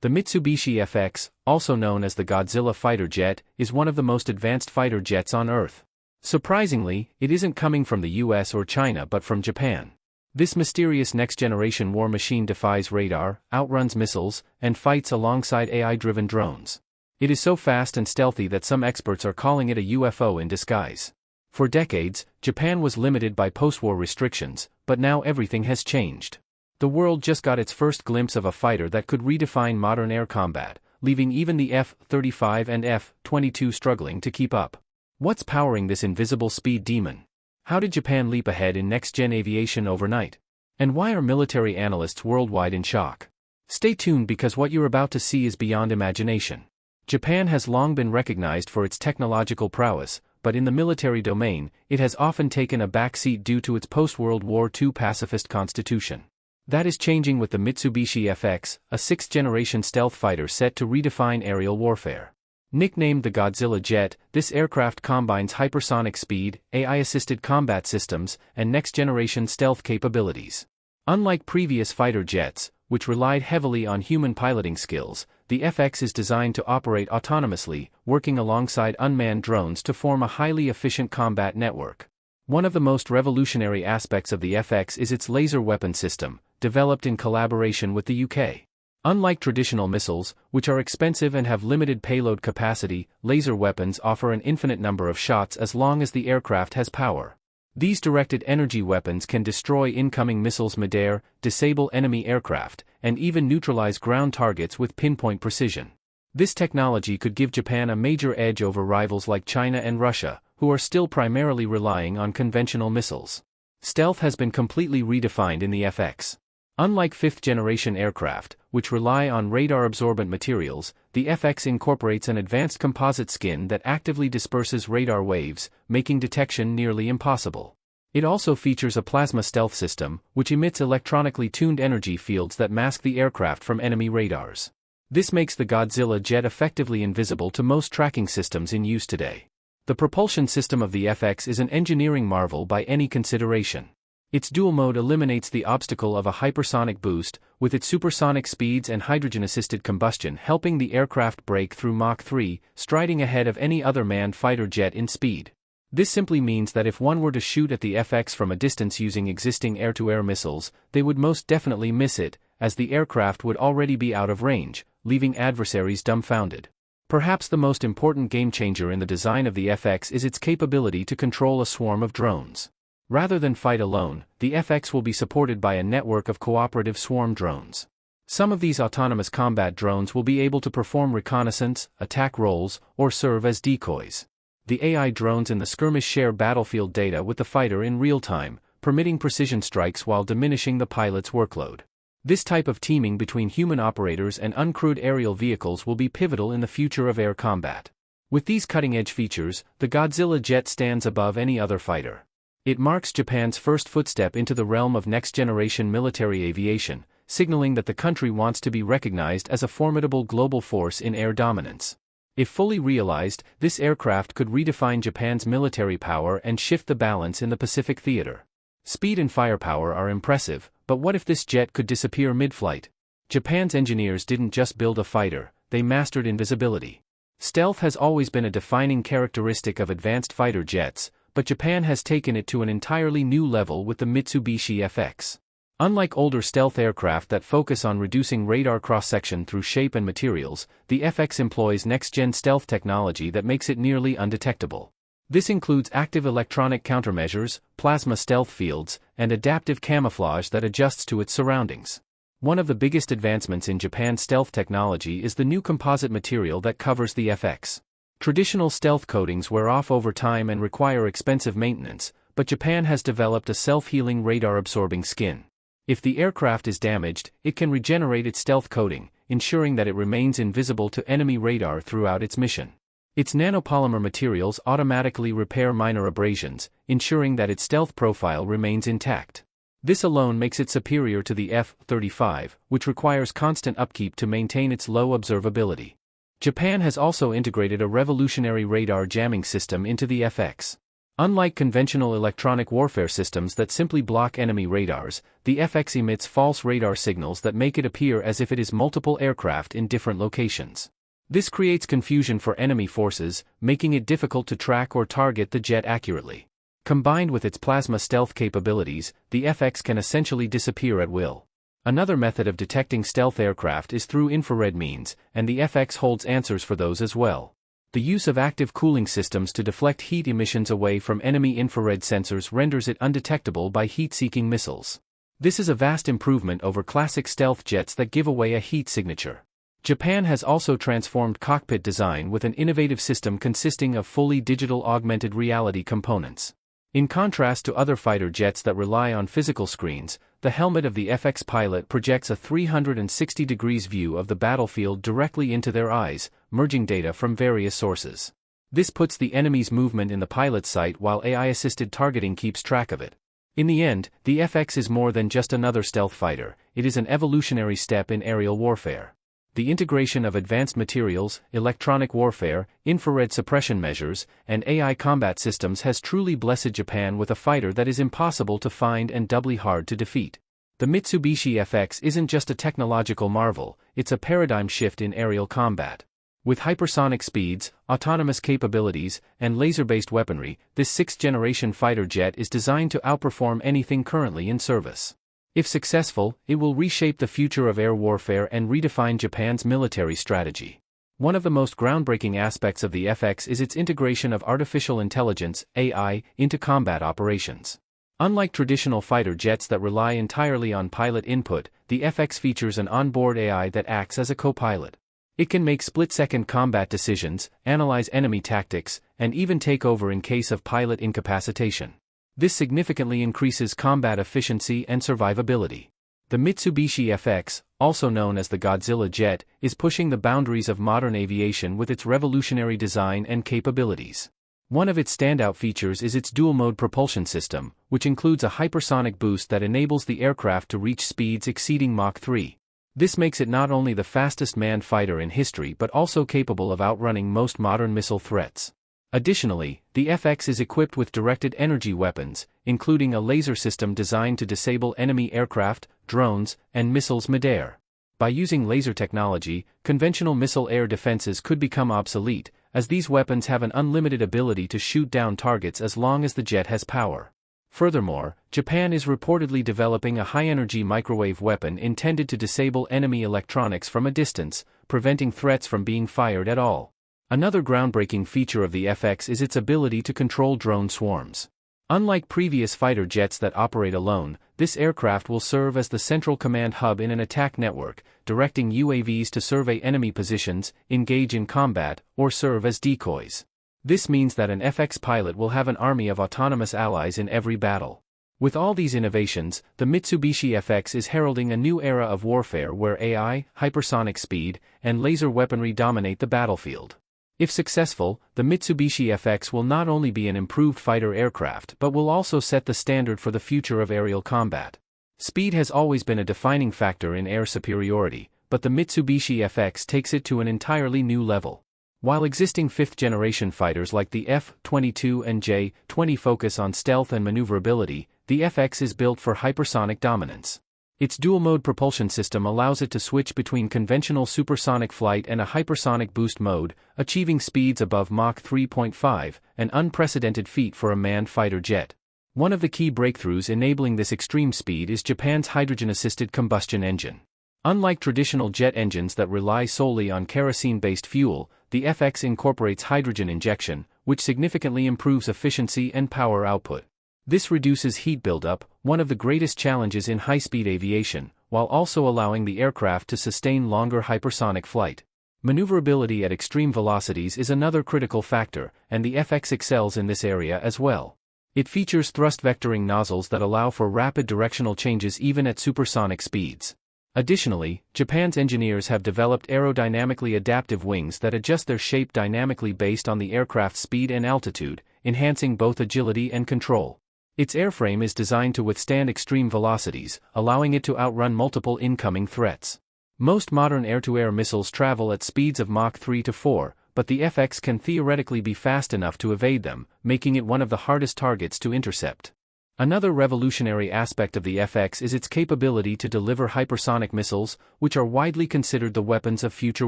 The Mitsubishi FX, also known as the Godzilla fighter jet, is one of the most advanced fighter jets on Earth. Surprisingly, it isn't coming from the US or China but from Japan. This mysterious next-generation war machine defies radar, outruns missiles, and fights alongside AI-driven drones. It is so fast and stealthy that some experts are calling it a UFO in disguise. For decades, Japan was limited by post-war restrictions, but now everything has changed. The world just got its first glimpse of a fighter that could redefine modern air combat, leaving even the F-35 and F-22 struggling to keep up. What's powering this invisible speed demon? How did Japan leap ahead in next-gen aviation overnight? And why are military analysts worldwide in shock? Stay tuned because what you're about to see is beyond imagination. Japan has long been recognized for its technological prowess, but in the military domain, it has often taken a backseat due to its post-World War II pacifist constitution. That is changing with the Mitsubishi FX, a sixth-generation stealth fighter set to redefine aerial warfare. Nicknamed the Godzilla jet, this aircraft combines hypersonic speed, AI-assisted combat systems, and next-generation stealth capabilities. Unlike previous fighter jets, which relied heavily on human piloting skills, the FX is designed to operate autonomously, working alongside unmanned drones to form a highly efficient combat network. One of the most revolutionary aspects of the FX is its laser weapon system, developed in collaboration with the UK. Unlike traditional missiles, which are expensive and have limited payload capacity, laser weapons offer an infinite number of shots as long as the aircraft has power. These directed energy weapons can destroy incoming missiles midair, disable enemy aircraft, and even neutralize ground targets with pinpoint precision. This technology could give Japan a major edge over rivals like China and Russia, who are still primarily relying on conventional missiles. Stealth has been completely redefined in the FX. Unlike fifth-generation aircraft, which rely on radar-absorbent materials, the FX incorporates an advanced composite skin that actively disperses radar waves, making detection nearly impossible. It also features a plasma stealth system, which emits electronically tuned energy fields that mask the aircraft from enemy radars. This makes the Godzilla jet effectively invisible to most tracking systems in use today. The propulsion system of the FX is an engineering marvel by any consideration. Its dual mode eliminates the obstacle of a hypersonic boost, with its supersonic speeds and hydrogen-assisted combustion helping the aircraft break through Mach 3, striding ahead of any other manned fighter jet in speed. This simply means that if one were to shoot at the FX from a distance using existing air-to-air missiles, they would most definitely miss it, as the aircraft would already be out of range, leaving adversaries dumbfounded. Perhaps the most important game-changer in the design of the FX is its capability to control a swarm of drones. Rather than fight alone, the FX will be supported by a network of cooperative swarm drones. Some of these autonomous combat drones will be able to perform reconnaissance, attack roles, or serve as decoys. The AI drones in the skirmish share battlefield data with the fighter in real time, permitting precision strikes while diminishing the pilot's workload. This type of teaming between human operators and uncrewed aerial vehicles will be pivotal in the future of air combat. With these cutting-edge features, the Godzilla jet stands above any other fighter. It marks Japan's first footstep into the realm of next-generation military aviation, signaling that the country wants to be recognized as a formidable global force in air dominance. If fully realized, this aircraft could redefine Japan's military power and shift the balance in the Pacific theater. Speed and firepower are impressive, but what if this jet could disappear mid-flight? Japan's engineers didn't just build a fighter, they mastered invisibility. Stealth has always been a defining characteristic of advanced fighter jets, but Japan has taken it to an entirely new level with the Mitsubishi FX. Unlike older stealth aircraft that focus on reducing radar cross-section through shape and materials, the FX employs next-gen stealth technology that makes it nearly undetectable. This includes active electronic countermeasures, plasma stealth fields, and adaptive camouflage that adjusts to its surroundings. One of the biggest advancements in Japan's stealth technology is the new composite material that covers the FX. Traditional stealth coatings wear off over time and require expensive maintenance, but Japan has developed a self-healing radar-absorbing skin. If the aircraft is damaged, it can regenerate its stealth coating, ensuring that it remains invisible to enemy radar throughout its mission. Its nanopolymer materials automatically repair minor abrasions, ensuring that its stealth profile remains intact. This alone makes it superior to the F-35, which requires constant upkeep to maintain its low observability. Japan has also integrated a revolutionary radar jamming system into the FX. Unlike conventional electronic warfare systems that simply block enemy radars, the FX emits false radar signals that make it appear as if it is multiple aircraft in different locations. This creates confusion for enemy forces, making it difficult to track or target the jet accurately. Combined with its plasma stealth capabilities, the FX can essentially disappear at will. Another method of detecting stealth aircraft is through infrared means, and the FX holds answers for those as well. The use of active cooling systems to deflect heat emissions away from enemy infrared sensors renders it undetectable by heat-seeking missiles. This is a vast improvement over classic stealth jets that give away a heat signature. Japan has also transformed cockpit design with an innovative system consisting of fully digital augmented reality components. In contrast to other fighter jets that rely on physical screens, the helmet of the FX pilot projects a 360 degrees view of the battlefield directly into their eyes, merging data from various sources. This puts the enemy's movement in the pilot's sight while AI-assisted targeting keeps track of it. In the end, the FX is more than just another stealth fighter, it is an evolutionary step in aerial warfare. The integration of advanced materials, electronic warfare, infrared suppression measures, and AI combat systems has truly blessed Japan with a fighter that is impossible to find and doubly hard to defeat. The Mitsubishi FX isn't just a technological marvel, it's a paradigm shift in aerial combat. With hypersonic speeds, autonomous capabilities, and laser-based weaponry, this sixth-generation fighter jet is designed to outperform anything currently in service. If successful, it will reshape the future of air warfare and redefine Japan's military strategy. One of the most groundbreaking aspects of the FX is its integration of artificial intelligence, AI, into combat operations. Unlike traditional fighter jets that rely entirely on pilot input, the FX features an onboard AI that acts as a co-pilot. It can make split-second combat decisions, analyze enemy tactics, and even take over in case of pilot incapacitation. This significantly increases combat efficiency and survivability. The Mitsubishi FX, also known as the Godzilla jet, is pushing the boundaries of modern aviation with its revolutionary design and capabilities. One of its standout features is its dual-mode propulsion system, which includes a hypersonic boost that enables the aircraft to reach speeds exceeding Mach 3. This makes it not only the fastest manned fighter in history but also capable of outrunning most modern missile threats. Additionally, the FX is equipped with directed energy weapons, including a laser system designed to disable enemy aircraft, drones, and missiles midair. By using laser technology, conventional missile air defenses could become obsolete, as these weapons have an unlimited ability to shoot down targets as long as the jet has power. Furthermore, Japan is reportedly developing a high-energy microwave weapon intended to disable enemy electronics from a distance, preventing threats from being fired at all. Another groundbreaking feature of the FX is its ability to control drone swarms. Unlike previous fighter jets that operate alone, this aircraft will serve as the central command hub in an attack network, directing UAVs to survey enemy positions, engage in combat, or serve as decoys. This means that an FX pilot will have an army of autonomous allies in every battle. With all these innovations, the Mitsubishi FX is heralding a new era of warfare where AI, hypersonic speed, and laser weaponry dominate the battlefield. If successful, the Mitsubishi FX will not only be an improved fighter aircraft but will also set the standard for the future of aerial combat. Speed has always been a defining factor in air superiority, but the Mitsubishi FX takes it to an entirely new level. While existing fifth-generation fighters like the F-22 and J-20 focus on stealth and maneuverability, the FX is built for hypersonic dominance. Its dual-mode propulsion system allows it to switch between conventional supersonic flight and a hypersonic boost mode, achieving speeds above Mach 3.5, an unprecedented feat for a manned fighter jet. One of the key breakthroughs enabling this extreme speed is Japan's hydrogen-assisted combustion engine. Unlike traditional jet engines that rely solely on kerosene-based fuel, the FX incorporates hydrogen injection, which significantly improves efficiency and power output. This reduces heat buildup, one of the greatest challenges in high-speed aviation, while also allowing the aircraft to sustain longer hypersonic flight. Maneuverability at extreme velocities is another critical factor, and the FX excels in this area as well. It features thrust vectoring nozzles that allow for rapid directional changes even at supersonic speeds. Additionally, Japan's engineers have developed aerodynamically adaptive wings that adjust their shape dynamically based on the aircraft's speed and altitude, enhancing both agility and control. Its airframe is designed to withstand extreme velocities, allowing it to outrun multiple incoming threats. Most modern air-to-air missiles travel at speeds of Mach 3 to 4, but the FX can theoretically be fast enough to evade them, making it one of the hardest targets to intercept. Another revolutionary aspect of the FX is its capability to deliver hypersonic missiles, which are widely considered the weapons of future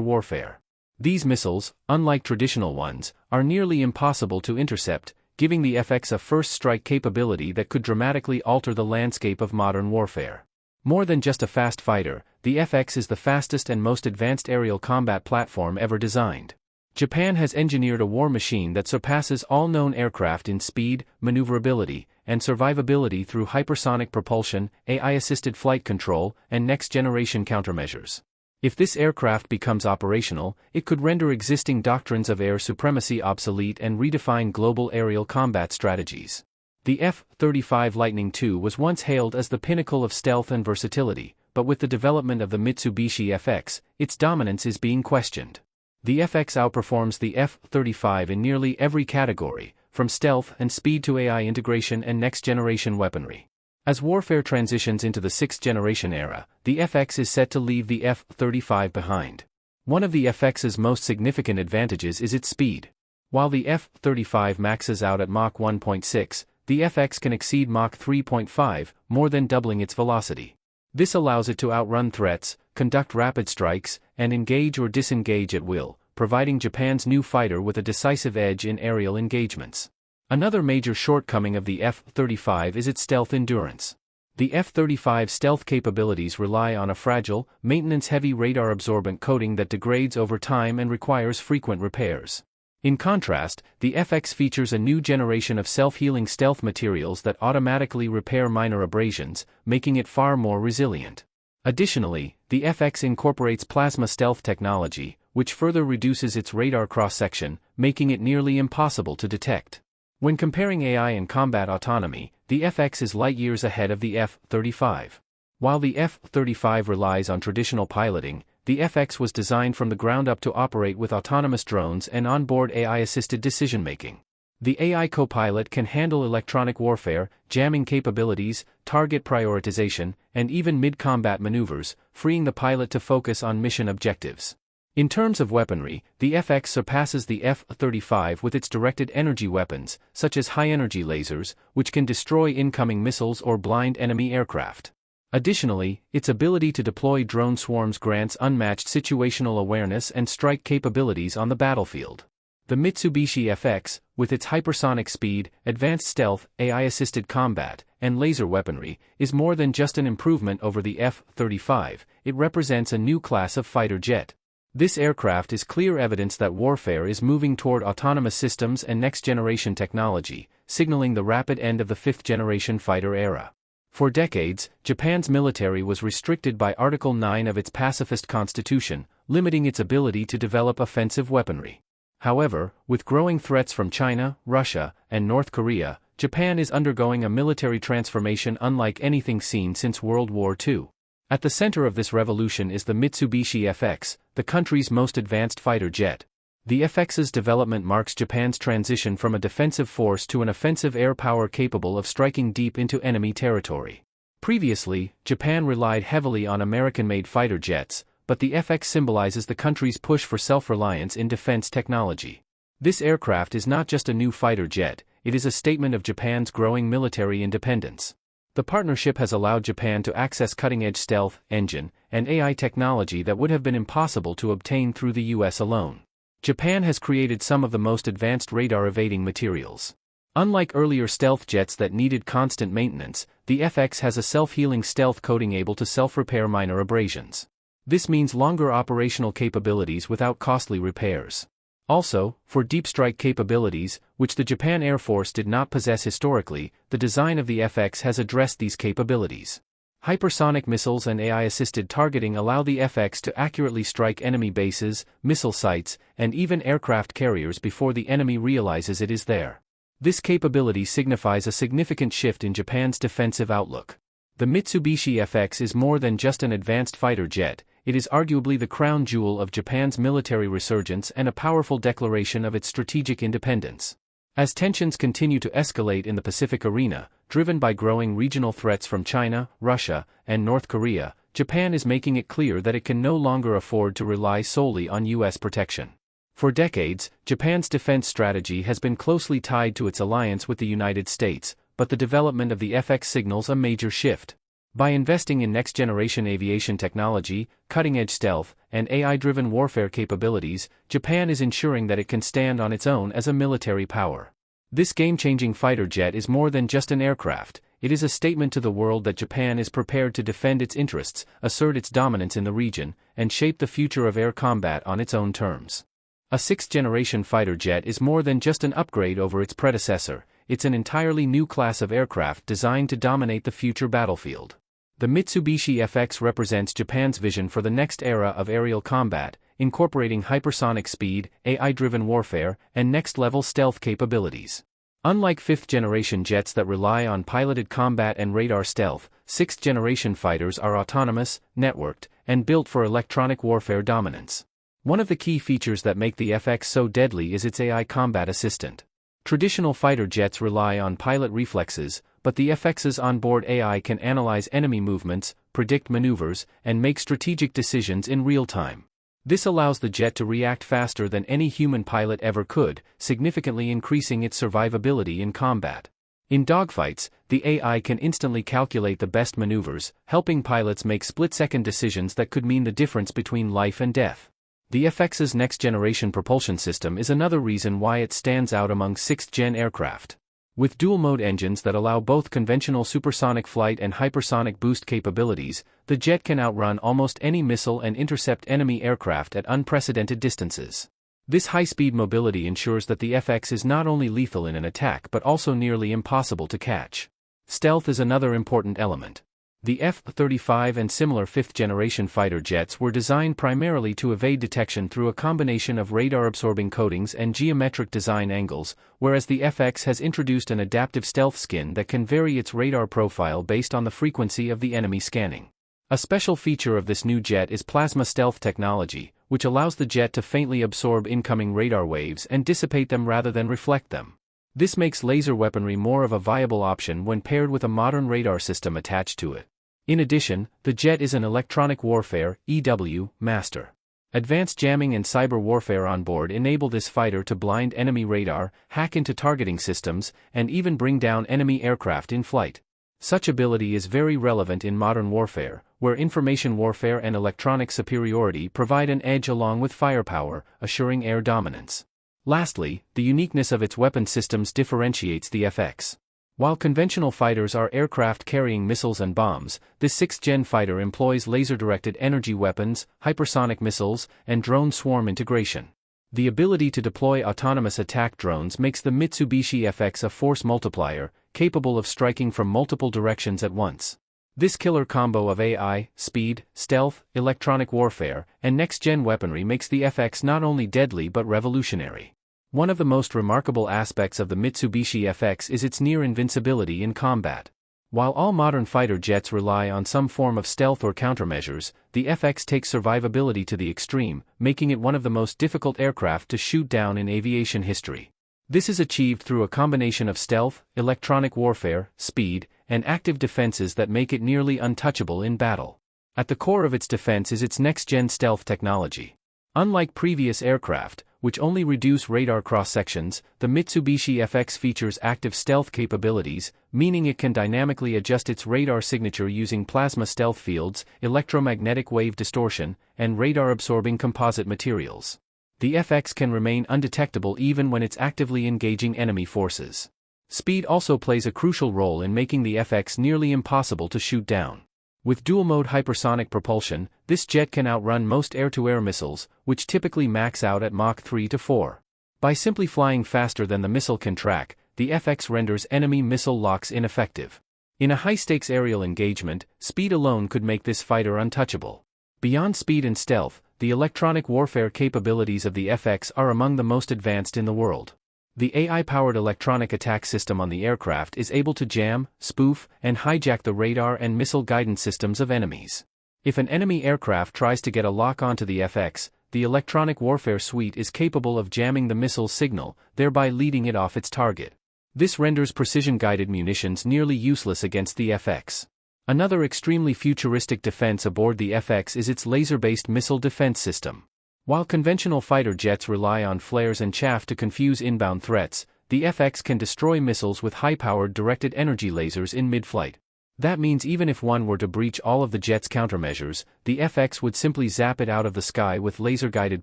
warfare. These missiles, unlike traditional ones, are nearly impossible to intercept, giving the FX a first-strike capability that could dramatically alter the landscape of modern warfare. More than just a fast fighter, the FX is the fastest and most advanced aerial combat platform ever designed. Japan has engineered a war machine that surpasses all known aircraft in speed, maneuverability, and survivability through hypersonic propulsion, AI-assisted flight control, and next-generation countermeasures. If this aircraft becomes operational, it could render existing doctrines of air supremacy obsolete and redefine global aerial combat strategies. The F-35 Lightning II was once hailed as the pinnacle of stealth and versatility, but with the development of the Mitsubishi FX, its dominance is being questioned. The FX outperforms the F-35 in nearly every category, from stealth and speed to AI integration and next-generation weaponry. As warfare transitions into the sixth-generation era, the FX is set to leave the F-35 behind. One of the FX's most significant advantages is its speed. While the F-35 maxes out at Mach 1.6, the FX can exceed Mach 3.5, more than doubling its velocity. This allows it to outrun threats, conduct rapid strikes, and engage or disengage at will, providing Japan's new fighter with a decisive edge in aerial engagements. Another major shortcoming of the F-35 is its stealth endurance. The F-35's stealth capabilities rely on a fragile, maintenance-heavy radar-absorbent coating that degrades over time and requires frequent repairs. In contrast, the FX features a new generation of self-healing stealth materials that automatically repair minor abrasions, making it far more resilient. Additionally, the FX incorporates plasma stealth technology, which further reduces its radar cross-section, making it nearly impossible to detect. When comparing AI and combat autonomy, the FX is light years ahead of the F-35. While the F-35 relies on traditional piloting, the FX was designed from the ground up to operate with autonomous drones and onboard AI-assisted decision-making. The AI co-pilot can handle electronic warfare, jamming capabilities, target prioritization, and even mid-combat maneuvers, freeing the pilot to focus on mission objectives. In terms of weaponry, the FX surpasses the F-35 with its directed energy weapons, such as high-energy lasers, which can destroy incoming missiles or blind enemy aircraft. Additionally, its ability to deploy drone swarms grants unmatched situational awareness and strike capabilities on the battlefield. The Mitsubishi FX, with its hypersonic speed, advanced stealth, AI-assisted combat, and laser weaponry, is more than just an improvement over the F-35, it represents a new class of fighter jet. This aircraft is clear evidence that warfare is moving toward autonomous systems and next-generation technology, signaling the rapid end of the fifth-generation fighter era. For decades, Japan's military was restricted by Article 9 of its pacifist constitution, limiting its ability to develop offensive weaponry. However, with growing threats from China, Russia, and North Korea, Japan is undergoing a military transformation unlike anything seen since World War II. At the center of this revolution is the Mitsubishi FX, the country's most advanced fighter jet. The FX's development marks Japan's transition from a defensive force to an offensive air power capable of striking deep into enemy territory. Previously, Japan relied heavily on American-made fighter jets, but the FX symbolizes the country's push for self-reliance in defense technology. This aircraft is not just a new fighter jet, it is a statement of Japan's growing military independence. The partnership has allowed Japan to access cutting-edge stealth, engine, and AI technology that would have been impossible to obtain through the US alone. Japan has created some of the most advanced radar-evading materials. Unlike earlier stealth jets that needed constant maintenance, the FX has a self-healing stealth coating able to self-repair minor abrasions. This means longer operational capabilities without costly repairs. Also, for deep strike capabilities, which the Japan Air Force did not possess historically, the design of the FX has addressed these capabilities. Hypersonic missiles and AI-assisted targeting allow the FX to accurately strike enemy bases, missile sites, and even aircraft carriers before the enemy realizes it is there. This capability signifies a significant shift in Japan's defensive outlook. The Mitsubishi FX is more than just an advanced fighter jet, it is arguably the crown jewel of Japan's military resurgence and a powerful declaration of its strategic independence. As tensions continue to escalate in the Pacific arena, driven by growing regional threats from China, Russia, and North Korea, Japan is making it clear that it can no longer afford to rely solely on US protection. For decades, Japan's defense strategy has been closely tied to its alliance with the United States, but the development of the FX signals a major shift. By investing in next-generation aviation technology, cutting-edge stealth, and AI-driven warfare capabilities, Japan is ensuring that it can stand on its own as a military power. This game-changing fighter jet is more than just an aircraft. It is a statement to the world that Japan is prepared to defend its interests, assert its dominance in the region, and shape the future of air combat on its own terms. A sixth-generation fighter jet is more than just an upgrade over its predecessor. It's an entirely new class of aircraft designed to dominate the future battlefield. The Mitsubishi FX represents Japan's vision for the next era of aerial combat, incorporating hypersonic speed, AI-driven warfare, and next-level stealth capabilities. Unlike fifth-generation jets that rely on piloted combat and radar stealth, sixth-generation fighters are autonomous, networked, and built for electronic warfare dominance. One of the key features that make the FX so deadly is its AI combat assistant. Traditional fighter jets rely on pilot reflexes, but the FX's onboard AI can analyze enemy movements, predict maneuvers, and make strategic decisions in real time. This allows the jet to react faster than any human pilot ever could, significantly increasing its survivability in combat. In dogfights, the AI can instantly calculate the best maneuvers, helping pilots make split-second decisions that could mean the difference between life and death. The FX's next-generation propulsion system is another reason why it stands out among sixth-gen aircraft. With dual-mode engines that allow both conventional supersonic flight and hypersonic boost capabilities, the jet can outrun almost any missile and intercept enemy aircraft at unprecedented distances. This high-speed mobility ensures that the FX is not only lethal in an attack but also nearly impossible to catch. Stealth is another important element. The F-35 and similar fifth-generation fighter jets were designed primarily to evade detection through a combination of radar-absorbing coatings and geometric design angles, whereas the FX has introduced an adaptive stealth skin that can vary its radar profile based on the frequency of the enemy scanning. A special feature of this new jet is plasma stealth technology, which allows the jet to faintly absorb incoming radar waves and dissipate them rather than reflect them. This makes laser weaponry more of a viable option when paired with a modern radar system attached to it. In addition, the jet is an electronic warfare (EW) master. Advanced jamming and cyber warfare on board enable this fighter to blind enemy radar, hack into targeting systems, and even bring down enemy aircraft in flight. Such ability is very relevant in modern warfare, where information warfare and electronic superiority provide an edge along with firepower, assuring air dominance. Lastly, the uniqueness of its weapon systems differentiates the FX. While conventional fighters are aircraft carrying missiles and bombs, this sixth-gen fighter employs laser-directed energy weapons, hypersonic missiles, and drone swarm integration. The ability to deploy autonomous attack drones makes the Mitsubishi FX a force multiplier, capable of striking from multiple directions at once. This killer combo of AI, speed, stealth, electronic warfare, and next-gen weaponry makes the FX not only deadly but revolutionary. One of the most remarkable aspects of the Mitsubishi FX is its near invincibility in combat. While all modern fighter jets rely on some form of stealth or countermeasures, the FX takes survivability to the extreme, making it one of the most difficult aircraft to shoot down in aviation history. This is achieved through a combination of stealth, electronic warfare, speed, and active defenses that make it nearly untouchable in battle. At the core of its defense is its next-gen stealth technology. Unlike previous aircraft, which only reduce radar cross-sections, the Mitsubishi FX features active stealth capabilities, meaning it can dynamically adjust its radar signature using plasma stealth fields, electromagnetic wave distortion, and radar-absorbing composite materials. The FX can remain undetectable even when it's actively engaging enemy forces. Speed also plays a crucial role in making the FX nearly impossible to shoot down. With dual-mode hypersonic propulsion, this jet can outrun most air-to-air missiles, which typically max out at Mach 3 to 4. By simply flying faster than the missile can track, the FX renders enemy missile locks ineffective. In a high-stakes aerial engagement, speed alone could make this fighter untouchable. Beyond speed and stealth, the electronic warfare capabilities of the FX are among the most advanced in the world. The AI-powered electronic attack system on the aircraft is able to jam, spoof, and hijack the radar and missile guidance systems of enemies. If an enemy aircraft tries to get a lock onto the FX, the electronic warfare suite is capable of jamming the missile's signal, thereby leading it off its target. This renders precision-guided munitions nearly useless against the FX. Another extremely futuristic defense aboard the FX is its laser-based missile defense system. While conventional fighter jets rely on flares and chaff to confuse inbound threats, the FX can destroy missiles with high-powered directed energy lasers in mid-flight. That means even if one were to breach all of the jet's countermeasures, the FX would simply zap it out of the sky with laser-guided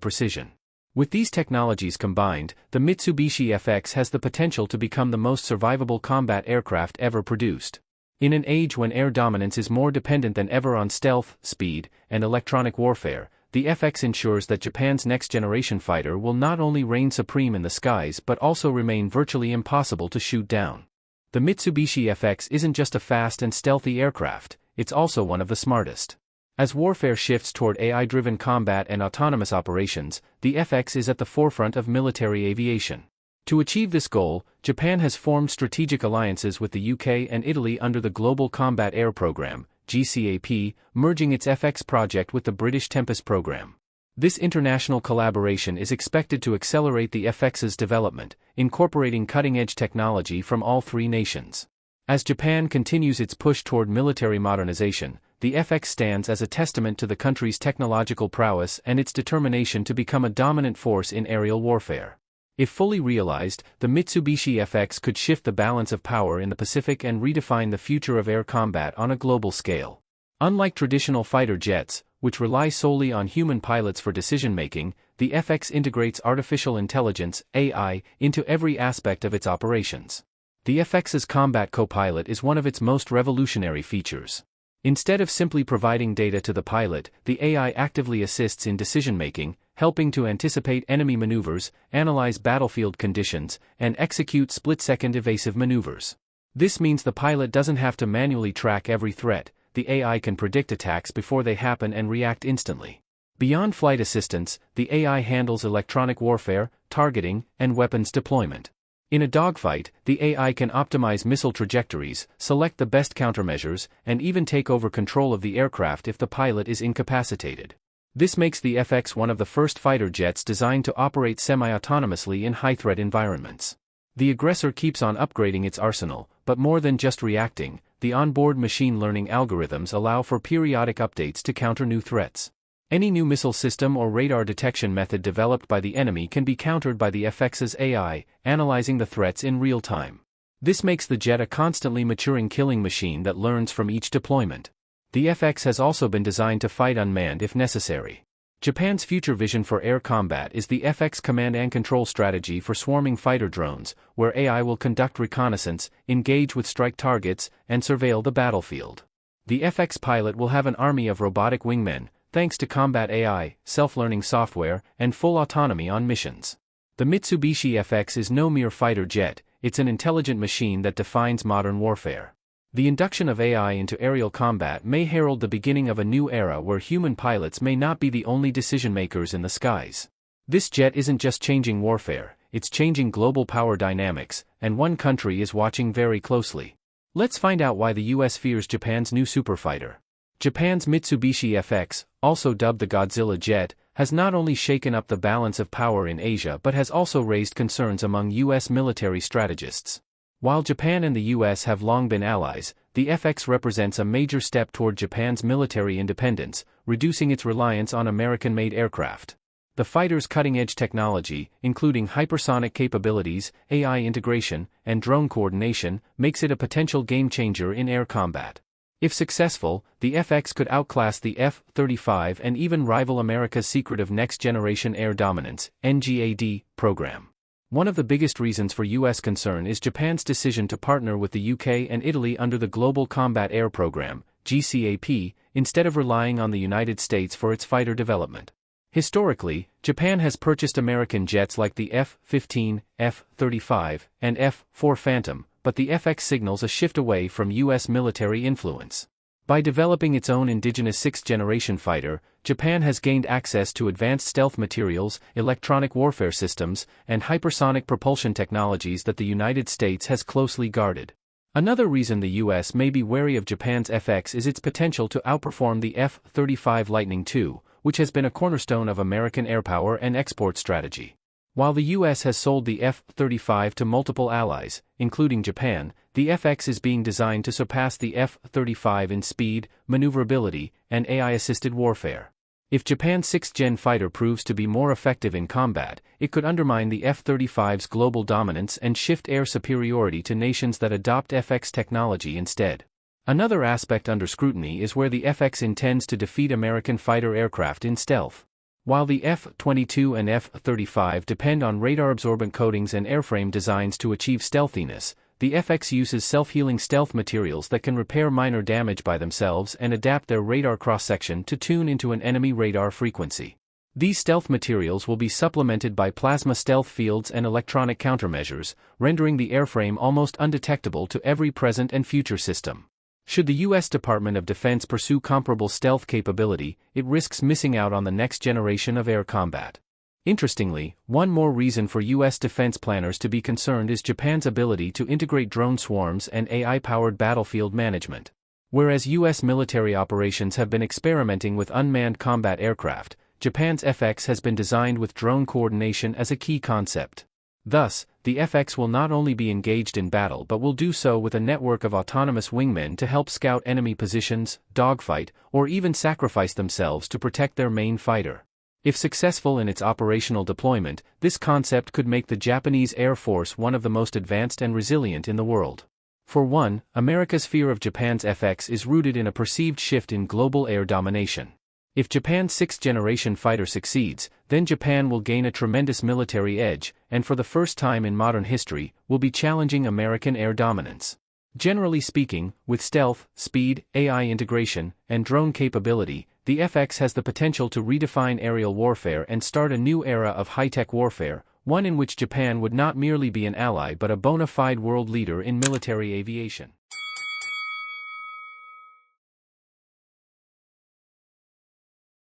precision. With these technologies combined, the Mitsubishi FX has the potential to become the most survivable combat aircraft ever produced. In an age when air dominance is more dependent than ever on stealth, speed, and electronic warfare, the FX ensures that Japan's next-generation fighter will not only reign supreme in the skies but also remain virtually impossible to shoot down. The Mitsubishi FX isn't just a fast and stealthy aircraft, it's also one of the smartest. As warfare shifts toward AI-driven combat and autonomous operations, the FX is at the forefront of military aviation. To achieve this goal, Japan has formed strategic alliances with the UK and Italy under the Global Combat Air Programme, GCAP, merging its FX project with the British Tempest program. This international collaboration is expected to accelerate the FX's development, incorporating cutting-edge technology from all three nations. As Japan continues its push toward military modernization, the FX stands as a testament to the country's technological prowess and its determination to become a dominant force in aerial warfare. If fully realized, the Mitsubishi FX could shift the balance of power in the Pacific and redefine the future of air combat on a global scale. Unlike traditional fighter jets, which rely solely on human pilots for decision-making, the FX integrates artificial intelligence, AI, into every aspect of its operations. The FX's combat co-pilot is one of its most revolutionary features. Instead of simply providing data to the pilot, the AI actively assists in decision-making, helping to anticipate enemy maneuvers, analyze battlefield conditions, and execute split-second evasive maneuvers. This means the pilot doesn't have to manually track every threat. The AI can predict attacks before they happen and react instantly. Beyond flight assistance, the AI handles electronic warfare, targeting, and weapons deployment. In a dogfight, the AI can optimize missile trajectories, select the best countermeasures, and even take over control of the aircraft if the pilot is incapacitated. This makes the FX one of the first fighter jets designed to operate semi-autonomously in high-threat environments. The aggressor keeps on upgrading its arsenal, but more than just reacting, the onboard machine learning algorithms allow for periodic updates to counter new threats. Any new missile system or radar detection method developed by the enemy can be countered by the FX's AI, analyzing the threats in real time. This makes the jet a constantly maturing killing machine that learns from each deployment. The FX has also been designed to fight unmanned if necessary. Japan's future vision for air combat is the FX command and control strategy for swarming fighter drones, where AI will conduct reconnaissance, engage with strike targets, and surveil the battlefield. The FX pilot will have an army of robotic wingmen, thanks to combat AI, self-learning software, and full autonomy on missions. The Mitsubishi FX is no mere fighter jet, it's an intelligent machine that defines modern warfare. The induction of AI into aerial combat may herald the beginning of a new era where human pilots may not be the only decision-makers in the skies. This jet isn't just changing warfare, it's changing global power dynamics, and one country is watching very closely. Let's find out why the US fears Japan's new superfighter. Japan's Mitsubishi FX, also dubbed the Godzilla jet, has not only shaken up the balance of power in Asia but has also raised concerns among US military strategists. While Japan and the US have long been allies, the FX represents a major step toward Japan's military independence, reducing its reliance on American-made aircraft. The fighter's cutting-edge technology, including hypersonic capabilities, AI integration, and drone coordination, makes it a potential game-changer in air combat. If successful, the FX could outclass the F-35 and even rival America's secretive Next-Generation Air Dominance (NGAD) program. One of the biggest reasons for US concern is Japan's decision to partner with the UK and Italy under the Global Combat Air Programme (GCAP), instead of relying on the United States for its fighter development. Historically, Japan has purchased American jets like the F-15, F-35, and F-4 Phantom, but the FX signals a shift away from US military influence. By developing its own indigenous sixth-generation fighter, Japan has gained access to advanced stealth materials, electronic warfare systems, and hypersonic propulsion technologies that the United States has closely guarded. Another reason the US may be wary of Japan's FX is its potential to outperform the F-35 Lightning II, which has been a cornerstone of American airpower and export strategy. While the US has sold the F-35 to multiple allies, including Japan, the FX is being designed to surpass the F-35 in speed, maneuverability, and AI-assisted warfare. If Japan's 6th-gen fighter proves to be more effective in combat, it could undermine the F-35's global dominance and shift air superiority to nations that adopt FX technology instead. Another aspect under scrutiny is where the FX intends to defeat American fighter aircraft in stealth. While the F-22 and F-35 depend on radar-absorbent coatings and airframe designs to achieve stealthiness, the FX uses self-healing stealth materials that can repair minor damage by themselves and adapt their radar cross-section to tune into an enemy radar frequency. These stealth materials will be supplemented by plasma stealth fields and electronic countermeasures, rendering the airframe almost undetectable to every present and future system. Should the U.S. Department of Defense pursue comparable stealth capability, it risks missing out on the next generation of air combat. Interestingly, one more reason for U.S. defense planners to be concerned is Japan's ability to integrate drone swarms and AI-powered battlefield management. Whereas U.S. military operations have been experimenting with unmanned combat aircraft, Japan's FX has been designed with drone coordination as a key concept. Thus, the FX will not only be engaged in battle but will do so with a network of autonomous wingmen to help scout enemy positions, dogfight, or even sacrifice themselves to protect their main fighter. If successful in its operational deployment, this concept could make the Japanese Air Force one of the most advanced and resilient in the world. For one, America's fear of Japan's FX is rooted in a perceived shift in global air domination. If Japan's 6th-generation fighter succeeds, then Japan will gain a tremendous military edge, and for the first time in modern history, will be challenging American air dominance. Generally speaking, with stealth, speed, AI integration, and drone capability, the FX has the potential to redefine aerial warfare and start a new era of high-tech warfare, one in which Japan would not merely be an ally but a bona fide world leader in military aviation.